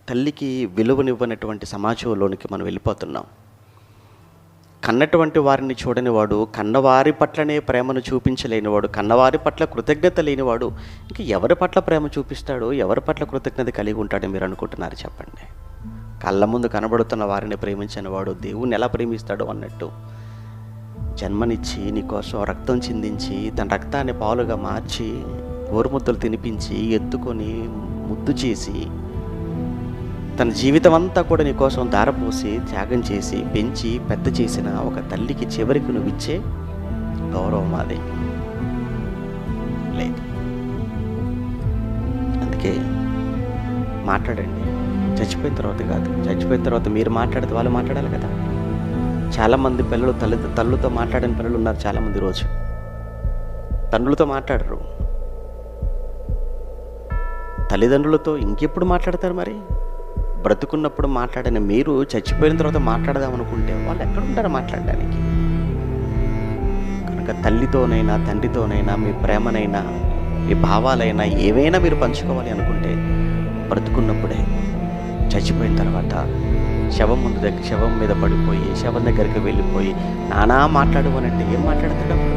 తల్లికి విలువనివ్వనటువంటి సమాజంలోనికి మనం వెళ్ళిపోతున్నాం. కన్నటువంటి వారిని చూడనివాడు, కన్నవారి పట్లనే ప్రేమను చూపించలేనివాడు, కన్నవారి పట్ల కృతజ్ఞత లేనివాడు ఇంక ఎవరి పట్ల ప్రేమ చూపిస్తాడో, ఎవరి పట్ల కృతజ్ఞత కలిగి ఉంటాడో మీరు అనుకుంటున్నారు చెప్పండి? కళ్ళ ముందు కనబడుతున్న వారిని ప్రేమించని వాడు దేవుణ్ణి ఎలా ప్రేమిస్తాడో అన్నట్టు, జన్మనిచ్చి నీకోసం రక్తం చిందించి తన రక్తాన్ని పాలుగా మార్చి గోరుముద్దలు తినిపించి ఎత్తుకొని ముద్దు చేసి తన జీవితం అంతా కూడా నీకోసం దారపోసి త్యాగం చేసి పెంచి పెద్ద చేసిన ఒక తల్లికి చివరికి నువ్వు ఇచ్చే గౌరవం అది లేదు. అందుకే మాట్లాడండి, చచ్చిపోయిన తర్వాత కాదు. చచ్చిపోయిన తర్వాత మీరు మాట్లాడితే వాళ్ళు మాట్లాడాలి కదా. చాలామంది పిల్లలు తల్లుతో మాట్లాడని పిల్లలు ఉన్నారు చాలామంది. రోజు తండ్రులతో మాట్లాడరు, తల్లిదండ్రులతో ఇంకెప్పుడు మాట్లాడతారు? మరి బ్రతుకున్నప్పుడు మాట్లాడని మీరు చచ్చిపోయిన తర్వాత మాట్లాడదాం అనుకుంటే వాళ్ళు ఎక్కడుంటారో మాట్లాడడానికి? కనుక తల్లితోనైనా తండ్రితోనైనా మీ ప్రేమనైనా మీ భావాలైనా ఏవైనా మీరు పంచుకోవాలి అనుకుంటే బ్రతుకున్నప్పుడే. చచ్చిపోయిన తర్వాత శవం మీద పడిపోయి శవం దగ్గరికి వెళ్ళిపోయి నానా మాట్లాడమనంటే ఏం మాట్లాడతాడు అప్పుడు?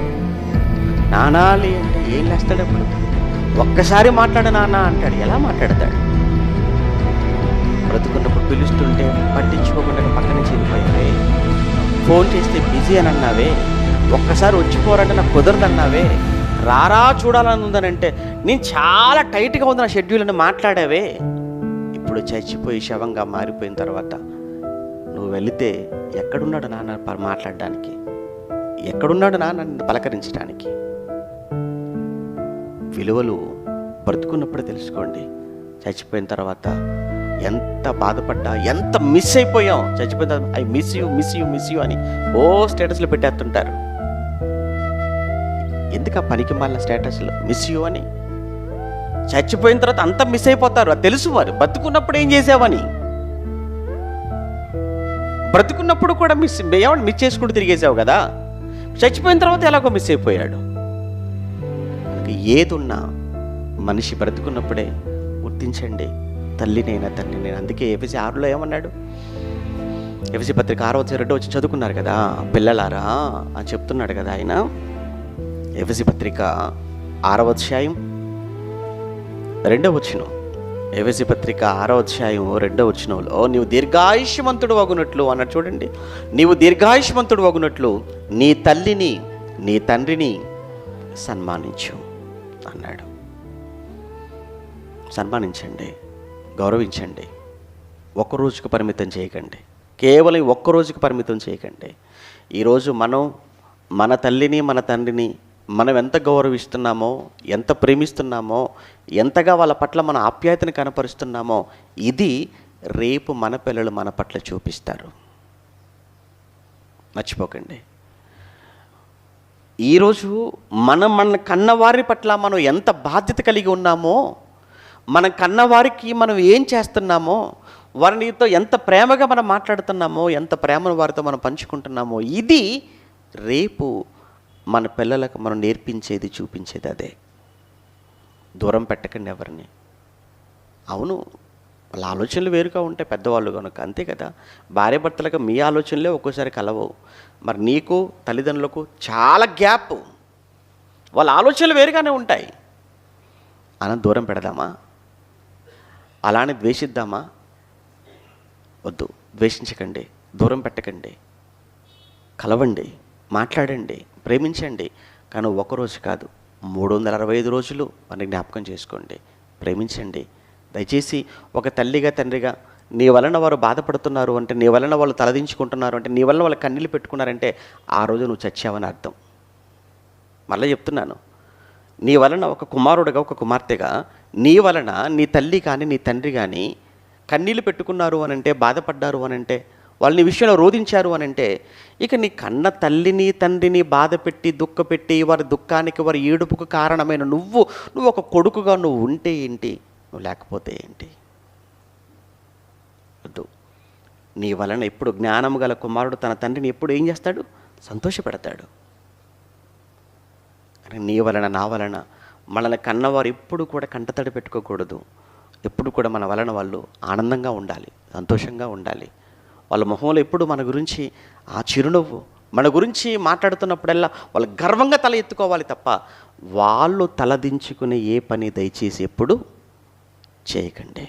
నానా లే అంటే ఏం లేస్తాడు అప్పుడు? ఒక్కసారి మాట్లాడు నాన్న అంటాడు, ఎలా మాట్లాడతాడు? బ్రతుకున్నప్పుడు పిలుస్తుంటే పట్టించుకోకుండా పక్క నుంచి వెళ్ళిపోయావే, ఫోన్ చేస్తే బిజీ అని అన్నావే, ఒక్కసారి వచ్చిపోరంటే నాకు కుదరదన్నావే, రారా చూడాలని ఉందనంటే నేను చాలా టైట్గా ఉంది నా షెడ్యూల్ అని మాట్లాడావే. ఇప్పుడు చచ్చిపోయి శవంగా మారిపోయిన తర్వాత నువ్వు వెళితే ఎక్కడున్నాడు నాన్న మాట్లాడడానికి? ఎక్కడున్నాడు నాన్న నిన్ను పలకరించడానికి? విలువలు బ్రతుకున్నప్పుడే తెలుసుకోండి. చచ్చిపోయిన తర్వాత ఎంత బాధపడ్డా, ఎంత మిస్ అయిపోయాం. చచ్చిపోయిన తర్వాత I miss you miss you miss you అని ఓ స్టేటస్లో పెట్టేస్తుంటారు. ఎందుకు ఆ పనికి మాలిన స్టేటస్లో మిస్ యూ అని? చచ్చిపోయిన తర్వాత అంతా మిస్ అయిపోతారు, అది తెలుసు. వారు బ్రతుకున్నప్పుడు ఏం చేసావని, బ్రతుకున్నప్పుడు కూడా మిస్ చేసుకుంటూ తిరిగేసావు కదా. చచ్చిపోయిన తర్వాత ఎలాగో మిస్ అయిపోయాడు. ఏదున్నా మనిషి బ్రతుకున్నప్పుడే గుర్తించండి, తల్లినైనా తండ్రినైనా. అందుకే ఎఫెసీ 6లో ఏమన్నాడు? ఎఫెసీ పత్రిక 6:2 చదువుకున్నారు కదా, పిల్లలారా అని చెప్తున్నాడు కదా ఆయన. ఎఫెసీ పత్రిక 6:2 ఎఫెసీ పత్రిక 6:2 నీవు దీర్ఘాయుష్మంతుడు వగునట్లు అన్నాడు. చూడండి, నీవు దీర్ఘాయుష్మంతుడు వగునట్లు నీ తల్లిని నీ తండ్రిని సన్మానించు అన్నాడు. సన్మానించండి, గౌరవించండి. ఒక్కరోజుకు పరిమితం చేయకండి, కేవలం ఒక్కరోజుకు పరిమితం చేయకండి. ఈరోజు మనం మన తల్లిని మన తండ్రిని మనం ఎంత గౌరవిస్తున్నామో, ఎంత ప్రేమిస్తున్నామో, ఎంతగా వాళ్ళ పట్ల మన ఆప్యాయతను కనపరుస్తున్నామో ఇది రేపు మన పిల్లలు మన పట్ల చూపిస్తారు. మర్చిపోకండి. ఈరోజు మన కన్నవారి పట్ల మనం ఎంత బాధ్యత కలిగి ఉన్నామో, మన కన్నవారికి మనం ఏం చేస్తున్నామో, వారితో ఎంత ప్రేమగా మనం మాట్లాడుతున్నామో, ఎంత ప్రేమను వారితో మనం పంచుకుంటున్నామో ఇది రేపు మన పిల్లలకు మనం నేర్పించేది, చూపించేది అదే. దూరం పెట్టకండి ఎవరిని. అవును, వాళ్ళ ఆలోచనలు వేరుగా ఉంటాయి పెద్దవాళ్ళు కనుక, అంతే కదా. భార్యాభర్తలకు మీ ఆలోచనలే ఒక్కోసారి కలవవు. మరి నీకు తల్లిదండ్రులకు చాలా గ్యాప్, వాళ్ళ ఆలోచనలు వేరుగానే ఉంటాయి. అలా దూరం పెడదామా? అలానే ద్వేషిద్దామా? వద్దు, ద్వేషించకండి, దూరం పెట్టకండి, కలవండి, మాట్లాడండి, ప్రేమించండి. కానీ ఒకరోజు కాదు, 365 రోజులు వారిని జ్ఞాపకం చేసుకోండి, ప్రేమించండి. దయచేసి ఒక తల్లిగా తండ్రిగా నీ వలన వారు బాధపడుతున్నారు అంటే, నీ వలన వాళ్ళు తలదించుకుంటున్నారు అంటే, నీ వలన వాళ్ళు కన్నీళ్ళు పెట్టుకున్నారంటే ఆ రోజు నువ్వు చచ్చావని అర్థం. మళ్ళీ చెప్తున్నాను, నీ వలన ఒక కుమారుడుగా ఒక కుమార్తెగా నీ వలన నీ తల్లి కానీ నీ తండ్రి కానీ కన్నీళ్ళు పెట్టుకున్నారు అనంటే, బాధపడ్డారు అనంటే, వాళ్ళు నీ విషయంలో రోధించారు అనంటే, ఇక నీ కన్న తల్లిని తండ్రిని బాధ పెట్టి దుఃఖపెట్టి వారి దుఃఖానికి వారి ఏడుపుకు కారణమైన నువ్వు ఒక కొడుకుగా నువ్వు ఉంటే ఏంటి, నువ్వు లేకపోతే ఏంటి? వద్దు. నీ వలన ఎప్పుడు జ్ఞానం గల కుమారుడు తన తండ్రిని ఎప్పుడు ఏం చేస్తాడు? సంతోషపెడతాడు. కానీ నీ వలన నా వలన మనల్ని కన్నవారు ఎప్పుడు కూడా కంటతడి పెట్టుకోకూడదు. ఎప్పుడు కూడా మన వలన వాళ్ళు ఆనందంగా ఉండాలి, సంతోషంగా ఉండాలి. వాళ్ళ మొహంలో ఎప్పుడు మన గురించి ఆ చిరునవ్వు, మన గురించి మాట్లాడుతున్నప్పుడల్లా వాళ్ళు గర్వంగా తల ఎత్తుకోవాలి తప్ప వాళ్ళు తలదించుకునే ఏ పని దయచేసి ఎప్పుడు చేయకండి.